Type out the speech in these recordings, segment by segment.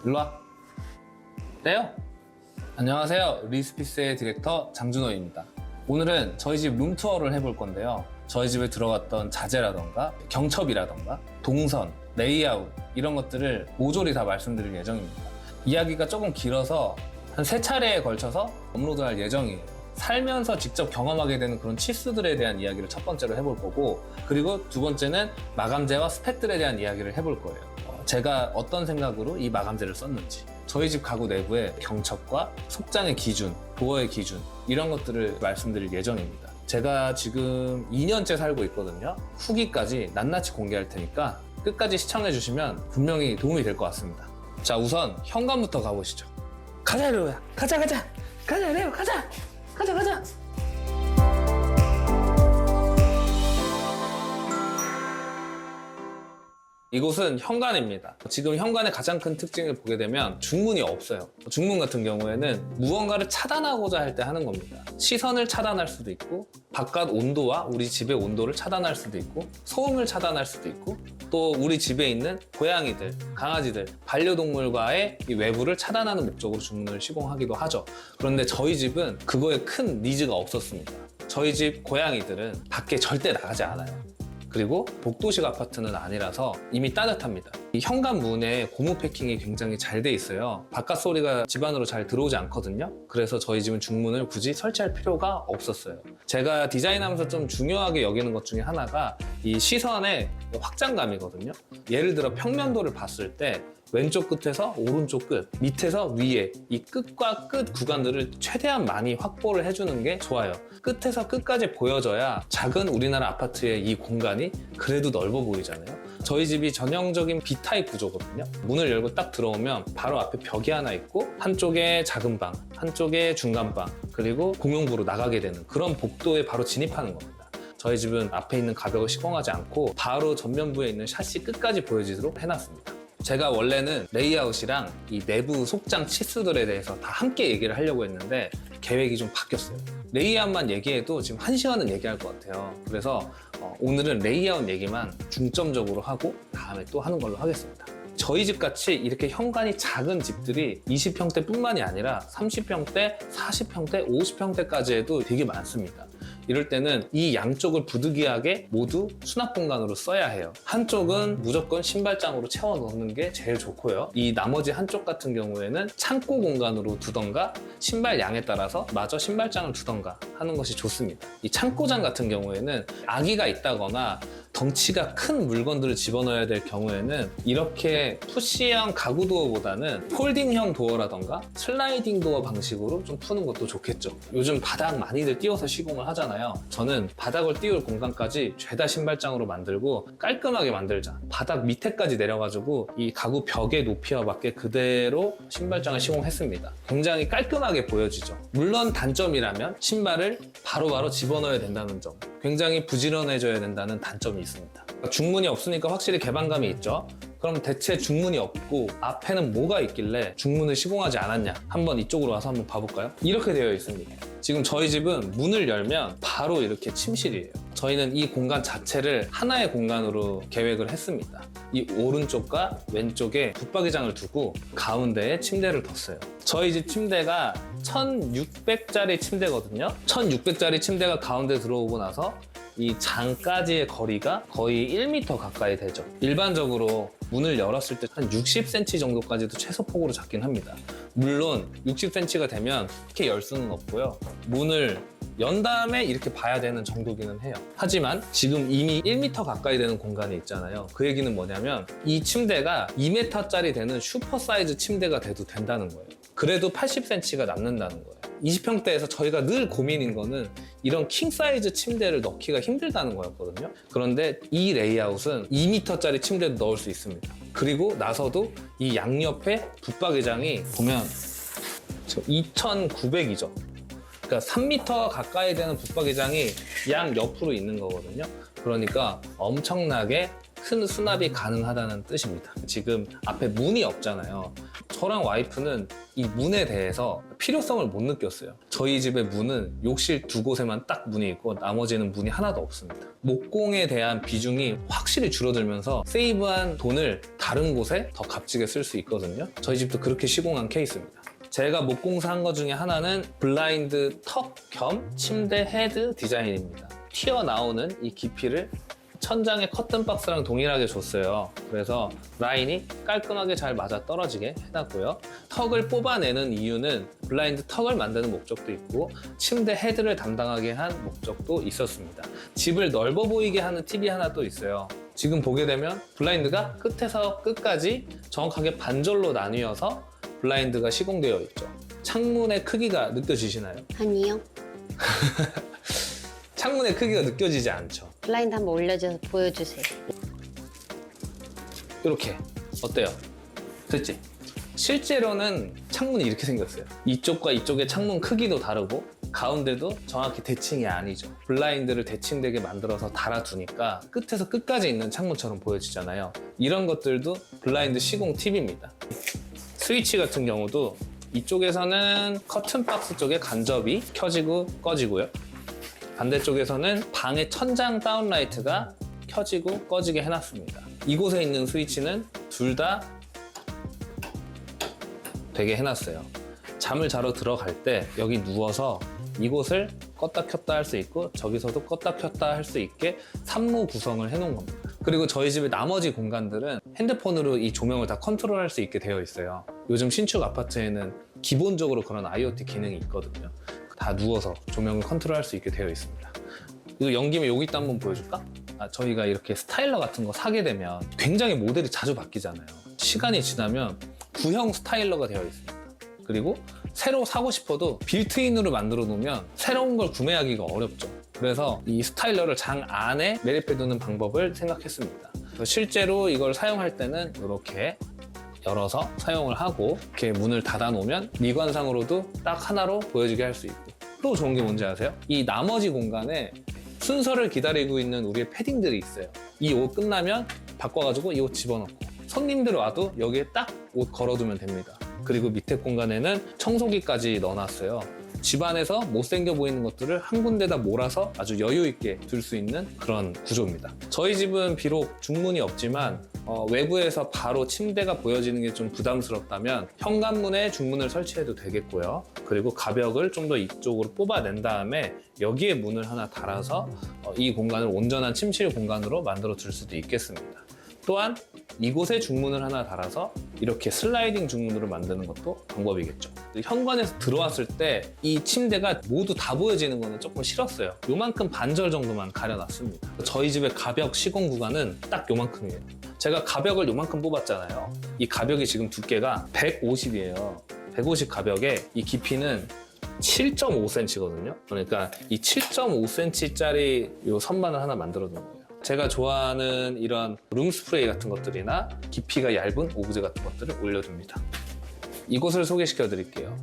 일로와. 떼요. 안녕하세요. 리스피스의 디렉터 장준호입니다. 오늘은 저희 집 룸투어를 해볼 건데요. 저희 집에 들어갔던 자재라던가 경첩이라던가 동선, 레이아웃 이런 것들을 모조리 다 말씀드릴 예정입니다. 이야기가 조금 길어서 한 3차례에 걸쳐서 업로드할 예정이에요. 살면서 직접 경험하게 되는 그런 치수들에 대한 이야기를 첫 번째로 해볼 거고, 그리고 두 번째는 마감재와 스펙들에 대한 이야기를 해볼 거예요. 제가 어떤 생각으로 이 마감재를 썼는지, 저희 집 가구 내부의 경첩과 속장의 기준, 도어의 기준 이런 것들을 말씀드릴 예정입니다. 제가 지금 2년째 살고 있거든요. 후기까지 낱낱이 공개할 테니까 끝까지 시청해 주시면 분명히 도움이 될 것 같습니다. 자, 우선 현관부터 가보시죠. 가자, 레오야. 가자. 가자, 레오. 가자. 이곳은 현관입니다. 지금 현관의 가장 큰 특징을 보게 되면 중문이 없어요. 중문 같은 경우에는 무언가를 차단하고자 할 때 하는 겁니다. 시선을 차단할 수도 있고, 바깥 온도와 우리 집의 온도를 차단할 수도 있고, 소음을 차단할 수도 있고, 또 우리 집에 있는 고양이들, 강아지들, 반려동물과의 이 외부를 차단하는 목적으로 중문을 시공하기도 하죠. 그런데 저희 집은 그거에 큰 니즈가 없었습니다. 저희 집 고양이들은 밖에 절대 나가지 않아요. 그리고 복도식 아파트는 아니라서 이미 따뜻합니다. 이 현관문에 고무 패킹이 굉장히 잘 돼 있어요. 바깥 소리가 집 안으로 잘 들어오지 않거든요. 그래서 저희 집은 중문을 굳이 설치할 필요가 없었어요. 제가 디자인하면서 좀 중요하게 여기는 것 중에 하나가 이 시선의 확장감이거든요. 예를 들어 평면도를 봤을 때 왼쪽 끝에서 오른쪽 끝, 밑에서 위에 이 끝과 끝 구간들을 최대한 많이 확보를 해주는 게 좋아요. 끝에서 끝까지 보여져야 작은 우리나라 아파트의 이 공간이 그래도 넓어 보이잖아요. 저희 집이 전형적인 B타입 구조거든요. 문을 열고 딱 들어오면 바로 앞에 벽이 하나 있고, 한쪽에 작은 방, 한쪽에 중간 방, 그리고 공용부로 나가게 되는 그런 복도에 바로 진입하는 겁니다. 저희 집은 앞에 있는 가벽을 시공하지 않고 바로 전면부에 있는 샤시 끝까지 보여지도록 해놨습니다. 제가 원래는 레이아웃이랑 이 내부 속장 치수들에 대해서 다 함께 얘기를 하려고 했는데 계획이 좀 바뀌었어요. 레이아웃만 얘기해도 지금 1시간은 얘기할 것 같아요. 그래서 오늘은 레이아웃 얘기만 중점적으로 하고 다음에 또 하는 걸로 하겠습니다. 저희 집 같이 이렇게 현관이 작은 집들이 20평대 뿐만이 아니라 30평대, 40평대, 50평대까지 해도 되게 많습니다. 이럴 때는 이 양쪽을 부득이하게 모두 수납 공간으로 써야 해요. 한쪽은 무조건 신발장으로 채워 넣는 게 제일 좋고요. 이 나머지 한쪽 같은 경우에는 창고 공간으로 두던가 신발 양에 따라서 마저 신발장을 두던가 하는 것이 좋습니다. 이 창고장 같은 경우에는 아기가 있다거나 덩치가 큰 물건들을 집어넣어야 될 경우에는 이렇게 푸시형 가구 도어보다는 폴딩형 도어라던가 슬라이딩 도어 방식으로 좀 푸는 것도 좋겠죠. 요즘 바닥 많이들 띄워서 시공을 하잖아요. 저는 바닥을 띄울 공간까지 죄다 신발장으로 만들고 깔끔하게 만들자. 바닥 밑에까지 내려가지고 이 가구 벽의 높이와 맞게 그대로 신발장을 시공했습니다. 굉장히 깔끔하게 보여지죠. 물론 단점이라면 신발을 바로바로 집어넣어야 된다는 점, 굉장히 부지런해져야 된다는 단점이 있습니다. 중문이 없으니까 확실히 개방감이 있죠. 그럼 대체 중문이 없고 앞에는 뭐가 있길래 중문을 시공하지 않았냐? 한번 이쪽으로 와서 한번 봐볼까요? 이렇게 되어 있습니다. 지금 저희 집은 문을 열면 바로 이렇게 침실이에요. 저희는 이 공간 자체를 하나의 공간으로 계획을 했습니다. 이 오른쪽과 왼쪽에 붙박이장을 두고 가운데에 침대를 뒀어요. 저희 집 침대가 1600짜리 침대거든요. 1600짜리 침대가 가운데 들어오고 나서 이 장까지의 거리가 거의 1m 가까이 되죠. 일반적으로 문을 열었을 때 한 60cm 정도까지도 최소 폭으로 잡긴 합니다. 물론 60cm가 되면 이렇게 열 수는 없고요. 문을 연 다음에 이렇게 봐야 되는 정도기는 해요. 하지만 지금 이미 1m 가까이 되는 공간이 있잖아요. 그 얘기는 뭐냐면 이 침대가 2m짜리 되는 슈퍼 사이즈 침대가 돼도 된다는 거예요. 그래도 80cm가 남는다는 거예요. 20평대에서 저희가 늘 고민인 거는 이런 킹 사이즈 침대를 넣기가 힘들다는 거였거든요. 그런데 이 레이아웃은 2m짜리 침대도 넣을 수 있습니다. 그리고 나서도 이 양옆에 붙박이장이 보면 2,900이죠. 그러니까 3m 가까이 되는 붙박이장이 양 옆으로 있는 거거든요. 그러니까 엄청나게 큰 수납이 가능하다는 뜻입니다. 지금 앞에 문이 없잖아요. 저랑 와이프는 이 문에 대해서 필요성을 못 느꼈어요. 저희 집의 문은 욕실 두 곳에만 딱 문이 있고 나머지는 문이 하나도 없습니다. 목공에 대한 비중이 확실히 확실히 줄어들면서 세이브한 돈을 다른 곳에 더 값지게 쓸 수 있거든요. 저희 집도 그렇게 시공한 케이스입니다. 제가 목공사한 것 중에 하나는 블라인드 턱 겸 침대 헤드 디자인입니다. 튀어나오는 이 깊이를 천장의 커튼 박스랑 동일하게 줬어요. 그래서 라인이 깔끔하게 잘 맞아 떨어지게 해놨고요. 턱을 뽑아내는 이유는 블라인드 턱을 만드는 목적도 있고 침대 헤드를 담당하게 한 목적도 있었습니다. 집을 넓어 보이게 하는 팁이 하나 또 있어요. 지금 보게 되면 블라인드가 끝에서 끝까지 정확하게 반절로 나뉘어서 블라인드가 시공되어 있죠. 창문의 크기가 느껴지시나요? 아니요. 창문의 크기가 느껴지지 않죠. 블라인드 한번 올려줘서 보여주세요. 이렇게 어때요? 됐지? 실제로는 창문이 이렇게 생겼어요. 이쪽과 이쪽의 창문 크기도 다르고 가운데도 정확히 대칭이 아니죠. 블라인드를 대칭되게 만들어서 달아두니까 끝에서 끝까지 있는 창문처럼 보여지잖아요. 이런 것들도 블라인드 시공 팁입니다. 스위치 같은 경우도 이쪽에서는 커튼 박스 쪽에 간접이 켜지고 꺼지고요. 반대쪽에서는 방의 천장 다운라이트가 켜지고 꺼지게 해놨습니다. 이곳에 있는 스위치는 둘 다 되게 해놨어요. 잠을 자러 들어갈 때 여기 누워서 이곳을 껐다 켰다 할 수 있고 저기서도 껐다 켰다 할 수 있게 3무 구성을 해놓은 겁니다. 그리고 저희 집의 나머지 공간들은 핸드폰으로 이 조명을 다 컨트롤할 수 있게 되어 있어요. 요즘 신축 아파트에는 기본적으로 그런 IoT 기능이 있거든요. 다 누워서 조명을 컨트롤할 수 있게 되어 있습니다. 이거 연김에 여기 있다 한번 보여줄까? 저희가 이렇게 스타일러 같은 거 사게 되면 굉장히 모델이 자주 바뀌잖아요. 시간이 지나면 구형 스타일러가 되어 있습니다. 그리고 새로 사고 싶어도 빌트인으로 만들어 놓으면 새로운 걸 구매하기가 어렵죠. 그래서 이 스타일러를 장 안에 매립해 두는 방법을 생각했습니다. 그래서 실제로 이걸 사용할 때는 이렇게 열어서 사용을 하고 이렇게 문을 닫아 놓으면 미관상으로도 딱 하나로 보여지게 할 수 있고, 또 좋은 게 뭔지 아세요? 이 나머지 공간에 순서를 기다리고 있는 우리의 패딩들이 있어요. 이 옷 끝나면 바꿔가지고 이 옷 집어넣고 손님들 와도 여기에 딱 옷 걸어두면 됩니다. 그리고 밑에 공간에는 청소기까지 넣어놨어요. 집안에서 못생겨 보이는 것들을 한 군데다 몰아서 아주 여유 있게 둘 수 있는 그런 구조입니다. 저희 집은 비록 중문이 없지만 외부에서 바로 침대가 보여지는 게 좀 부담스럽다면 현관문에 중문을 설치해도 되겠고요. 그리고 가벽을 좀 더 이쪽으로 뽑아낸 다음에 여기에 문을 하나 달아서 이 공간을 온전한 침실 공간으로 만들어 줄 수도 있겠습니다. 또한 이곳에 중문을 하나 달아서 이렇게 슬라이딩 중문으로 만드는 것도 방법이겠죠. 현관에서 들어왔을 때 이 침대가 모두 다 보여지는 거는 조금 싫었어요. 요만큼 반절 정도만 가려놨습니다. 저희 집의 가벽 시공 구간은 딱 요만큼이에요. 제가 가벽을 요만큼 뽑았잖아요. 이 가벽이 지금 두께가 150이에요. 150 가벽에 이 깊이는 7.5cm거든요. 그러니까 이 7.5cm짜리 요 선반을 하나 만들어 놓은 거예요. 제가 좋아하는 이런 룸 스프레이 같은 것들이나 깊이가 얇은 오브제 같은 것들을 올려줍니다. 이곳을 소개시켜 드릴게요.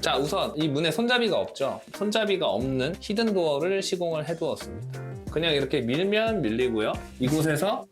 자, 우선 이 문에 손잡이가 없죠. 손잡이가 없는 히든 도어를 시공을 해두었습니다. 그냥 이렇게 밀면 밀리고요. 이곳에서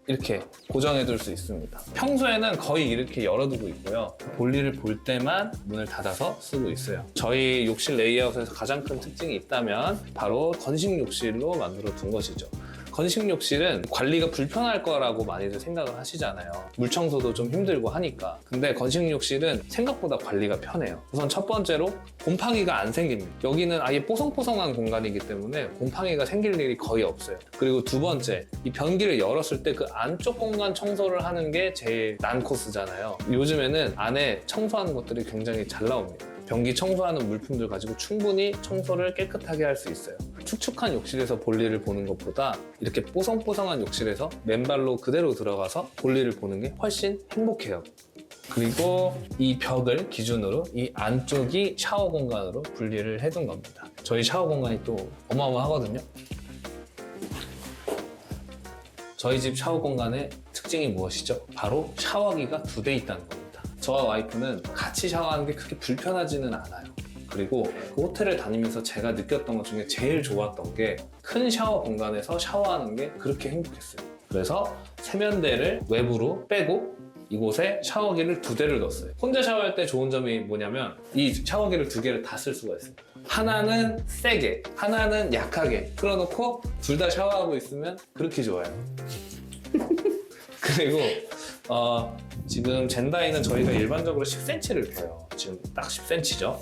이렇게 고정해 둘 수 있습니다. 평소에는 거의 이렇게 열어두고 있고요. 볼일을 볼 때만 문을 닫아서 쓰고 있어요. 저희 욕실 레이아웃에서 가장 큰 특징이 있다면 바로 건식 욕실로 만들어 둔 것이죠. 건식 욕실은 관리가 불편할 거라고 많이들 생각을 하시잖아요. 물 청소도 좀 힘들고 하니까. 근데 건식 욕실은 생각보다 관리가 편해요. 우선 첫 번째로 곰팡이가 안 생깁니다. 여기는 아예 뽀송뽀송한 공간이기 때문에 곰팡이가 생길 일이 거의 없어요. 그리고 두 번째, 이 변기를 열었을 때 그 안쪽 공간 청소를 하는 게 제일 난 코스잖아요. 요즘에는 안에 청소하는 것들이 굉장히 잘 나옵니다. 변기 청소하는 물품들 가지고 충분히 청소를 깨끗하게 할 수 있어요. 축축한 욕실에서 볼일을 보는 것보다 이렇게 뽀송뽀송한 욕실에서 맨발로 그대로 들어가서 볼일을 보는 게 훨씬 행복해요. 그리고 이 벽을 기준으로 이 안쪽이 샤워 공간으로 분리를 해둔 겁니다. 저희 샤워 공간이 또 어마어마하거든요. 저희 집 샤워 공간의 특징이 무엇이죠? 바로 샤워기가 2대 있다는 겁니다. 저와 와이프는 같이 샤워하는 게 크게 불편하지는 않아요. 그리고 그 호텔을 다니면서 제가 느꼈던 것 중에 제일 좋았던 게 큰 샤워 공간에서 샤워하는 게 그렇게 행복했어요. 그래서 세면대를 외부로 빼고 이곳에 샤워기를 2대를 넣었어요. 혼자 샤워할 때 좋은 점이 뭐냐면 이 샤워기를 2개를 다 쓸 수가 있습니다. 하나는 세게, 하나는 약하게 틀어놓고 둘 다 샤워하고 있으면 그렇게 좋아요. 그리고 지금 젠다이는 저희가 일반적으로 10cm를 둬요. 지금 딱 10cm죠.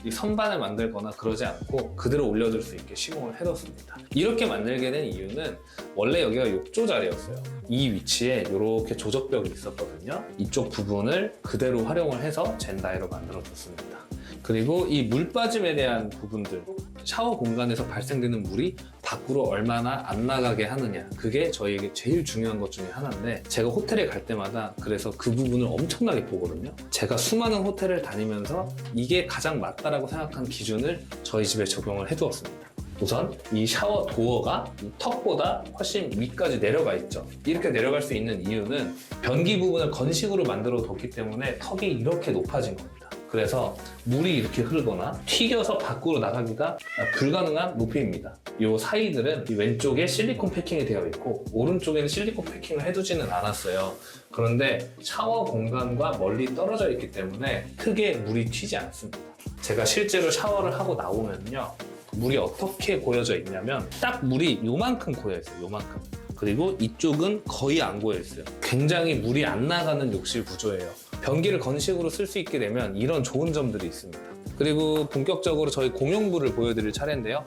이 선반을 만들거나 그러지 않고 그대로 올려둘 수 있게 시공을 해뒀습니다. 이렇게 만들게 된 이유는 원래 여기가 욕조 자리였어요. 이 위치에 이렇게 조적벽이 있었거든요. 이쪽 부분을 그대로 활용을 해서 젠다이로 만들어뒀습니다. 그리고 이 물 빠짐에 대한 부분들, 샤워 공간에서 발생되는 물이 밖으로 얼마나 안 나가게 하느냐, 그게 저희에게 제일 중요한 것 중에 하나인데, 제가 호텔에 갈 때마다 그래서 그 부분을 엄청나게 보거든요. 제가 수많은 호텔을 다니면서 이게 가장 맞다라고 생각한 기준을 저희 집에 적용을 해두었습니다. 우선 이 샤워 도어가 이 턱보다 훨씬 위까지 내려가 있죠. 이렇게 내려갈 수 있는 이유는 변기 부분을 건식으로 만들어 뒀기 때문에 턱이 이렇게 높아진 겁니다. 그래서 물이 이렇게 흐르거나 튀겨서 밖으로 나가기가 불가능한 높이입니다. 이 사이들은 이 왼쪽에 실리콘 패킹이 되어 있고 오른쪽에는 실리콘 패킹을 해두지는 않았어요. 그런데 샤워 공간과 멀리 떨어져 있기 때문에 크게 물이 튀지 않습니다. 제가 실제로 샤워를 하고 나오면요, 물이 어떻게 고여져 있냐면 딱 물이 요만큼 고여 있어요. 요만큼. 그리고 이쪽은 거의 안 고여 있어요. 굉장히 물이 안 나가는 욕실 구조예요. 변기를 건식으로 쓸 수 있게 되면 이런 좋은 점들이 있습니다. 그리고 본격적으로 저희 공용부를 보여드릴 차례인데요.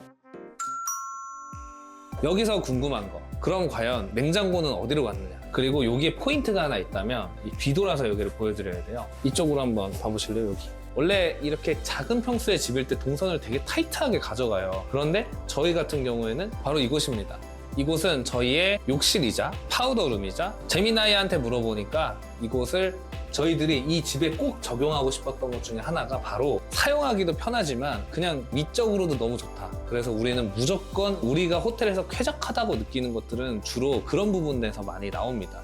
여기서 궁금한 거, 그럼 과연 냉장고는 어디로 갔느냐? 그리고 여기에 포인트가 하나 있다면 뒤돌아서 여기를 보여드려야 돼요. 이쪽으로 한번 봐보실래요? 여기. 원래 이렇게 작은 평수의 집일 때 동선을 되게 타이트하게 가져가요. 그런데 저희 같은 경우에는 바로 이곳입니다. 이곳은 저희의 욕실이자 파우더룸이자 제미나이한테 물어보니까 이곳을 저희들이 이 집에 꼭 적용하고 싶었던 것 중에 하나가 바로 사용하기도 편하지만 그냥 미적으로도 너무 좋다. 그래서 우리는 무조건 우리가 호텔에서 쾌적하다고 느끼는 것들은 주로 그런 부분에서 많이 나옵니다.